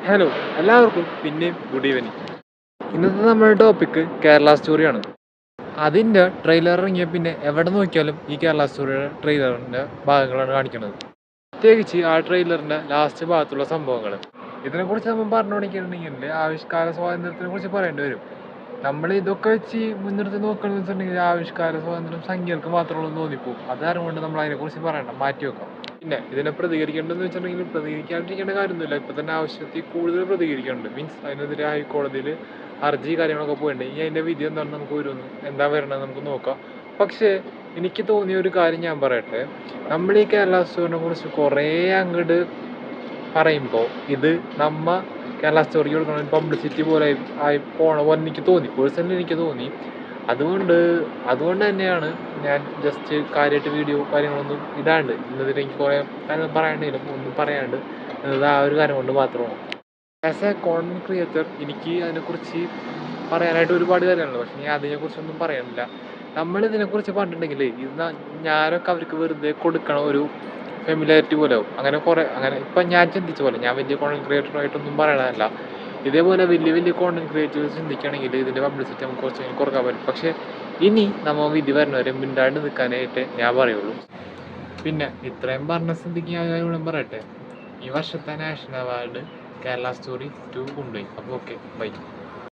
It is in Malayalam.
ഹലോ, എല്ലാവർക്കും പിന്നെയും ഗുഡ് ഈവനിങ്. ഇന്നത്തെ നമ്മുടെ ടോപ്പിക്ക് കേരള സ്റ്റോറിയാണ്. അതിൻ്റെ ട്രെയിലർ ഇറങ്ങിയ പിന്നെ എവിടെ നോക്കിയാലും ഈ കേരള സ്റ്റോറിയുടെ ട്രെയിലറിൻ്റെ ഭാഗങ്ങളാണ് കാണിക്കുന്നത്. പ്രത്യേകിച്ച് ആ ട്രെയിലറിൻ്റെ ലാസ്റ്റ് ഭാഗത്തുള്ള സംഭവങ്ങൾ. ഇതിനെക്കുറിച്ച് നമ്മൾ പറഞ്ഞു തുടങ്ങിയിട്ടുണ്ടെങ്കിൽ ആവിഷ്കാര സ്വാതന്ത്ര്യത്തിനെ കുറിച്ച് പറയേണ്ടി വരും. നമ്മൾ ഇതൊക്കെ വെച്ച് മുൻനിർത്തി നോക്കുകയാണെന്ന് വെച്ചിട്ടുണ്ടെങ്കിൽ ആവിഷ്കാര സ്വാതന്ത്ര്യം സംഖ്യകൾക്ക് മാത്രമുള്ളൂ തോന്നിപ്പോകും. അത് കാരണം കൊണ്ട് നമ്മൾ അതിനെക്കുറിച്ച് പറയണ്ട, മാറ്റി വെക്കാം. പിന്നെ ഇതിനെ പ്രതികരിക്കേണ്ടതെന്ന് വെച്ചിട്ടുണ്ടെങ്കിൽ പ്രതികരിക്കാണ്ടിരിക്കേണ്ട കാര്യമൊന്നുമില്ല. ഇപ്പം തന്നെ ആവശ്യത്തിൽ കൂടുതൽ പ്രതികരിക്കുന്നുണ്ട്. മീൻസ് അതിനെതിരെ ഹൈക്കോടതിയിൽ ഹർജി കാര്യങ്ങളൊക്കെ പോയിട്ടുണ്ട്. ഇനി അതിൻ്റെ വിധി എന്താണ് നമുക്ക് വരുമെന്ന്, എന്താ വരണമെന്ന് നമുക്ക് നോക്കാം. പക്ഷേ എനിക്ക് തോന്നിയ ഒരു കാര്യം ഞാൻ പറയട്ടെ. നമ്മൾ ഈ കേരള സ്റ്റോറിനെ കുറിച്ച് കുറേ അങ്ങോട്ട് പറയുമ്പോൾ ഇത് നമ്മ കേരള സ്റ്റോറിക്ക് കൊടുക്കുന്ന ഒരു പബ്ലിസിറ്റി പോലെ ആയി പോണ പോലെ എനിക്ക് തോന്നി. പേഴ്സണലി എനിക്ക് തോന്നി. അതുകൊണ്ട് അതുകൊണ്ട് തന്നെയാണ് ഞാൻ ജസ്റ്റ് കാര്യമായിട്ട് വീഡിയോ കാര്യങ്ങളൊന്നും ഇടാണ്ട് ഇന്നതിൽ എനിക്ക് കുറേ കാര്യം പറയാണ്ടെങ്കിലും ഒന്നും പറയാണ്ട് ഇത് ആ ഒരു കാര്യം കൊണ്ട് മാത്രമാണ്. ആസ് എ കോണ്ടന്റ് ക്രിയേറ്റർ എനിക്ക് അതിനെക്കുറിച്ച് പറയാനായിട്ട് ഒരുപാട് കാര്യങ്ങളുണ്ട്. പക്ഷേ ഞാൻ അതിനെക്കുറിച്ചൊന്നും പറയാനില്ല. നമ്മളിതിനെക്കുറിച്ച് പറഞ്ഞിട്ടുണ്ടെങ്കിൽ ഇത് ഞാനൊക്കെ അവർക്ക് വെറുതെ കൊടുക്കണ ഒരു ഫെമിലാരിറ്റി പോലെ ആവും. അങ്ങനെ ഇപ്പം ഞാൻ ചിന്തിച്ച പോലെ ഞാൻ വലിയ കോണ്ടന്റ് ക്രിയേറ്ററായിട്ടൊന്നും പറയണതല്ല. ഇതേപോലെ വലിയ വലിയ കോണ്ടന്റ് ക്രിയേറ്റേഴ്സ് ചിന്തിക്കുകയാണെങ്കിൽ ഇതിൻ്റെ പബ്ലിസിറ്റി നമുക്ക് കുറച്ചെങ്കിലും കുറക്കാൻ പറ്റും. പക്ഷേ ഇനി നമ്മൾ വിധി വരുന്നവരെ മിണ്ടാണ്ട് നിൽക്കാനായിട്ട് ഞാൻ പറയുള്ളൂ. പിന്നെ ഇത്രയും പറഞ്ഞ സ്ഥിതിക്ക് ഞാൻ ഇവിടെ പറയട്ടെ, ഈ വർഷത്തെ നാഷണൽ അവാർഡ് കേരള സ്റ്റോറി 2 കൊണ്ടുപോയി. അപ്പോൾ ഓക്കെ, ബൈ.